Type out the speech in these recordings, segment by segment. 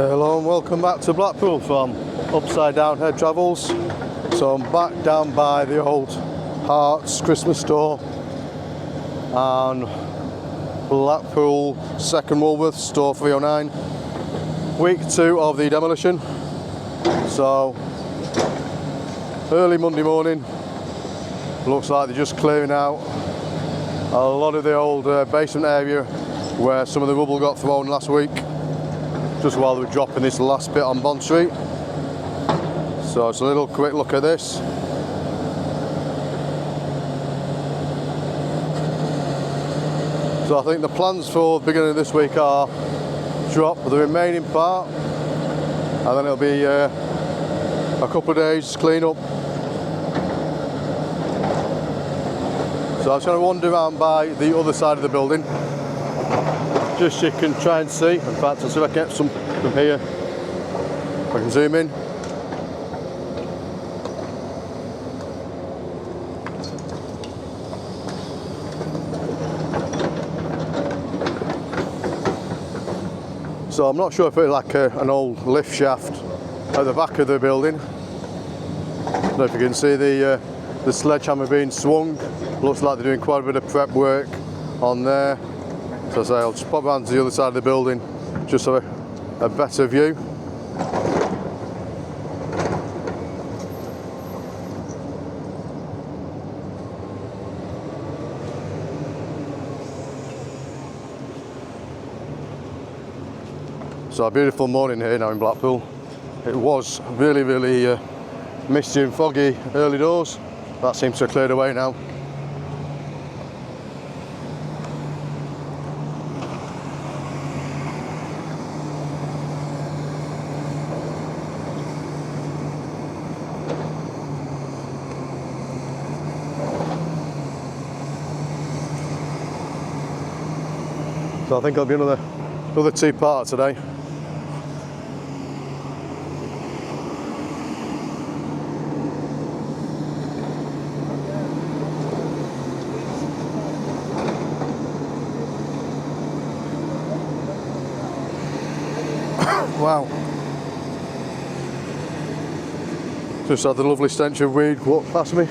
Hello and welcome back to Blackpool from Upside Down Head Travels. So I'm back down by the old Hartes Christmas store and Blackpool second Woolworth store 309. Week 2 of the demolition. So early Monday morning, looks like they're just clearing out a lot of the old basement area where some of the rubble got thrown last week, just while they were dropping this last bit on Bond Street. So it's a little quick look at this. So I think the plans for the beginning of this week are drop the remaining part, and then it'll be a couple of days clean up. So I was going to wander around by the other side of the building, just so you can try and see. In fact, I'll see if I can get some from here. If I can zoom in. So I'm not sure if it's like an old lift shaft at the back of the building. I don't know if you can see the sledgehammer being swung. Looks like they're doing quite a bit of prep work on there. So I say I'll just pop around to the other side of the building just so a better view. So a beautiful morning here now in Blackpool. It was really misty and foggy early doors. That seems to have cleared away now. So I think there'll be another two-parter today. Wow. Just had the lovely stench of weed walk past me.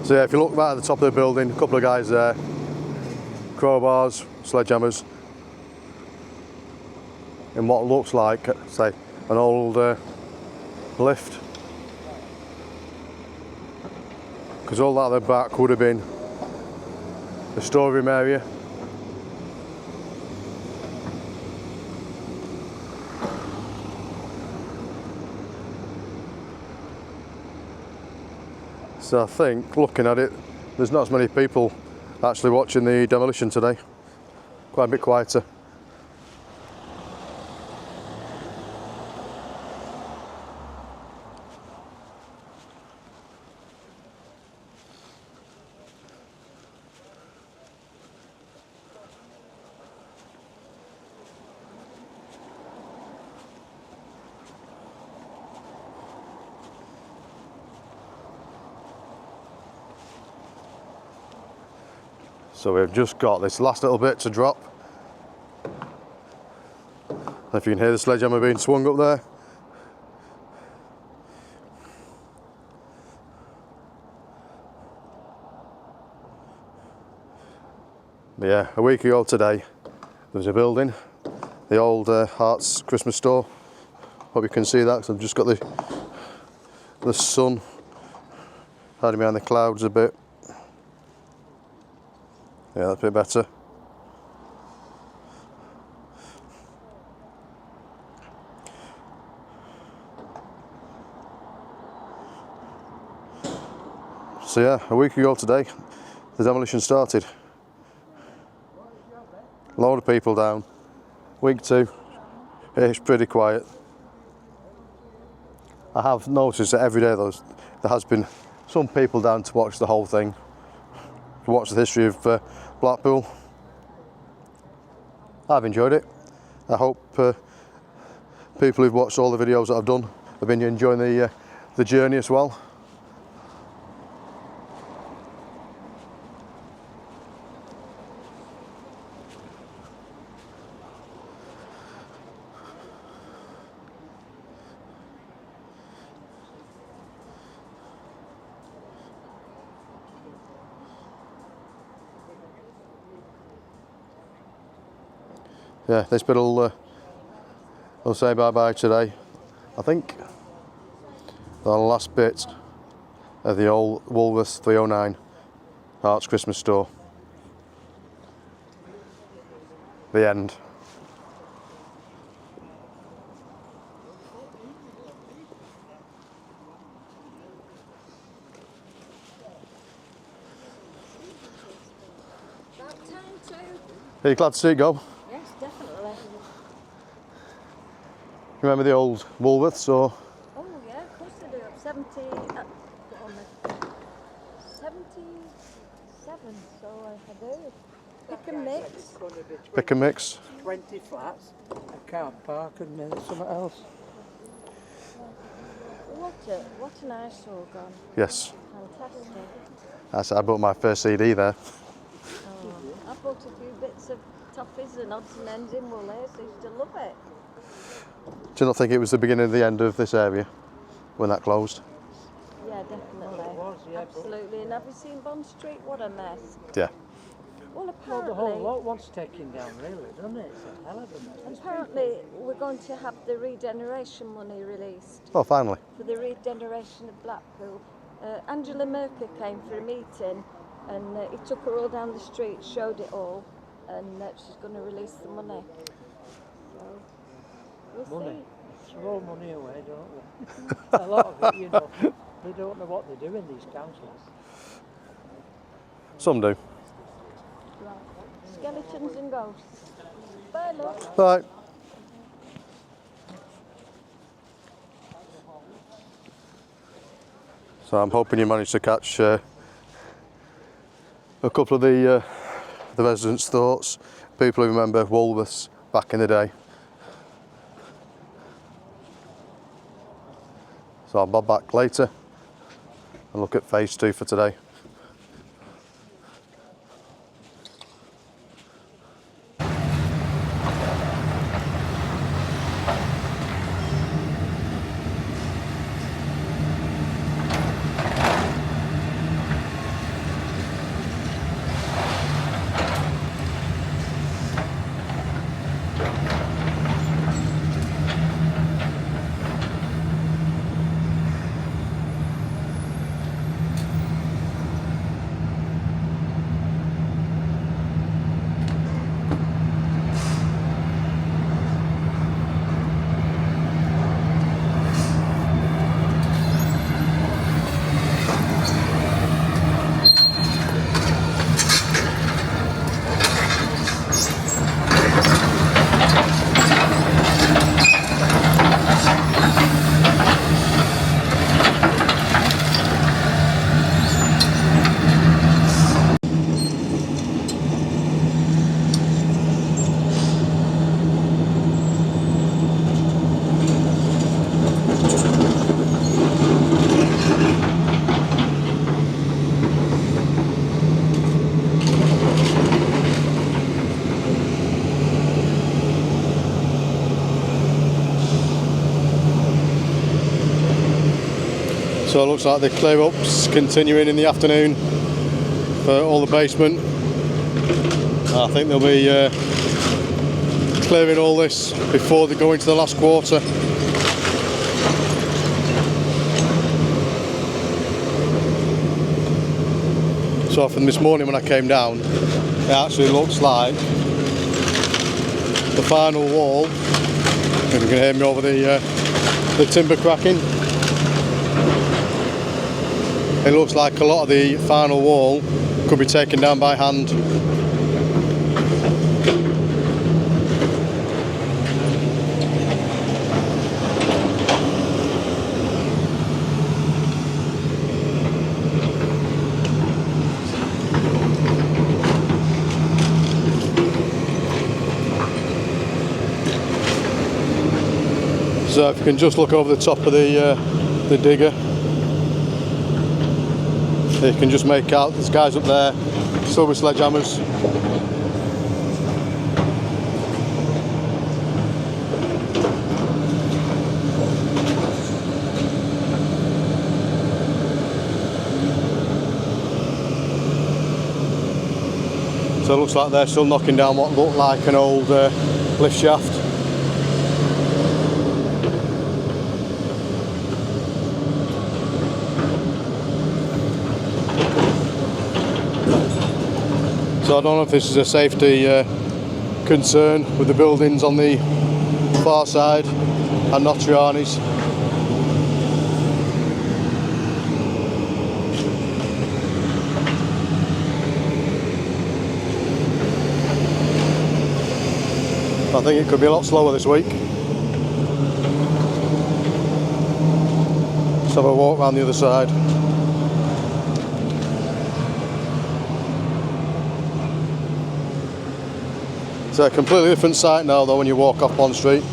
So yeah, if you look right at the top of the building, a couple of guys there, crowbars, sledgehammers, in what looks like, say, an old lift. Because all that at the back would have been the storeroom area. So I think, looking at it, there's not as many people actually watching the demolition today. Quite a bit quieter. So we've just got this last little bit to drop. If you can hear the sledgehammer being swung up there. But yeah, a week ago today, there was a building, the old Hartes Christmas store. Hope you can see that, because I've just got the sun hiding behind the clouds a bit. Yeah, that's a bit better. So yeah, a week ago today, the demolition started. A load of people down. Week 2, it's pretty quiet. I have noticed that every day there has been some people down to watch the whole thing, to watch the history of Blackpool. I've enjoyed it. I hope people who've watched all the videos that I've done have been enjoying the journey as well. yeah, this bit will say bye-bye today. I think the last bit of the old Woolworths 309 Hartes Christmas store. The end. Are you glad to see it go? Yes, definitely. Remember the old Woolworths or? Oh yeah, of course they do. 77, so I do. Pick and mix. Pick and mix. 20 flats, a car park and then something else. What an eyesore gone. Yes. Fantastic. I bought my first CD there. I bought a few bits of toffees and odds and ends in Woolworths. I used to love it. Do you not think it was the beginning of the end of this area when that closed? Yeah, definitely. Well, it was, yeah, absolutely. And have you seen Bond Street? What a mess. Yeah. Well, Well, the whole lot wants taking down, really, doesn't it? It's a hell of a mess. apparently we're going to have the regeneration money released Oh, finally. for the regeneration of Blackpool. Angela Merkel came for a meeting, and he took her all down the street, showed it all, and she's going to release the money. So we'll Money. see. Throw money away, don't they? A lot of it, you know, they don't know what they do in these councils. Some do. Right. Skeletons and ghosts. Bye, love. Right. So I'm hoping you managed to catch a couple of the residents' thoughts. People who remember Woolworths back in the day. So I'll bob back later and look at phase 2 for today. So it looks like the clear up's continuing in the afternoon for all the basement. I think they'll be clearing all this before they go into the last quarter. So from this morning when I came down, it actually looks like the final wall, if you can hear me over the timber cracking, it looks like a lot of the final wall could be taken down by hand. So if you can just look over the top of the digger, you can just make out there's guys up there still with sledgehammers. So it looks like they're still knocking down what looked like an old lift shaft. So I don't know if this is a safety concern with the buildings on the far side and Notriani's. I think it could be a lot slower this week. Let's have a walk around the other side. It's a completely different sight now though when you walk off Bond Street.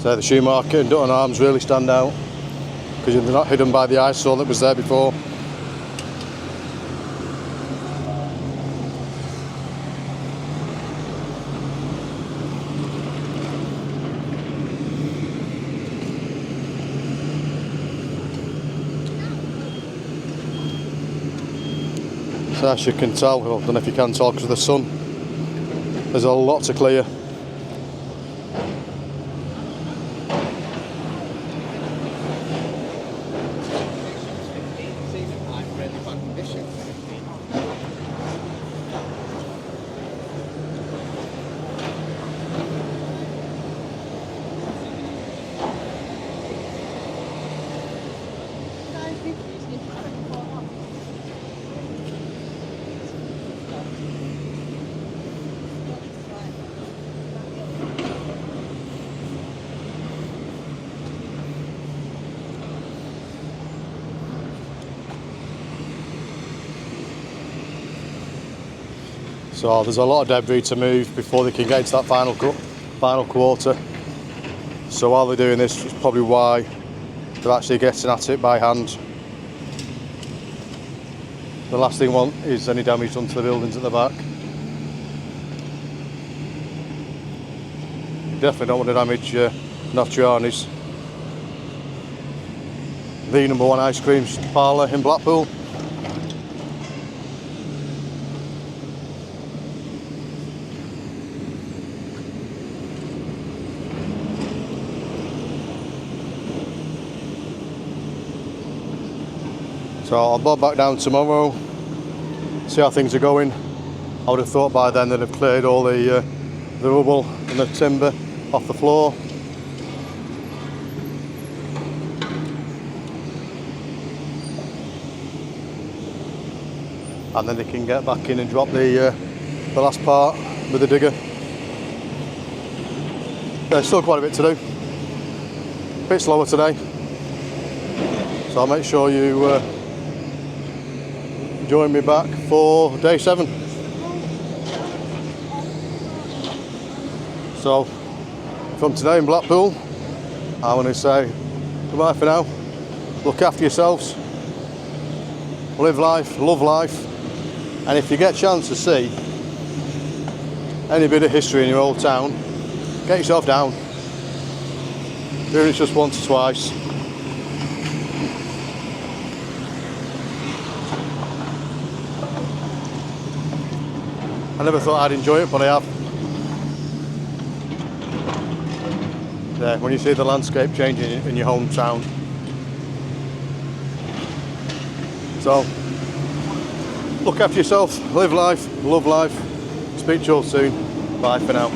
So the shoe market and Dutton Arms really stand out because they're not hidden by the eyesore that was there before. So as you can tell, well, I don't know if you can tell because of the sun, there's a lot to clear. So there's a lot of debris to move before they can get into that final quarter. So while they're doing this, it's probably why they're actually getting at it by hand. The last thing we want is any damage done to the buildings at the back. You definitely don't want to damage Notriani's, the #1 ice cream parlour in Blackpool. So I'll bob back down tomorrow, see how things are going. I would have thought by then they'd have cleared all the rubble and the timber off the floor. And then they can get back in and drop the last part with the digger. There's still quite a bit to do. A bit slower today. So I'll make sure you join me back for day 7. So from today in Blackpool, I want to say goodbye for now. Look after yourselves, live life, love life, and if you get a chance to see any bit of history in your old town, get yourself down, even if it's just once or twice. I never thought I'd enjoy it, but I have. Yeah, when you see the landscape changing in your hometown. So, look after yourself, live life, love life. Speak to you all soon. Bye for now.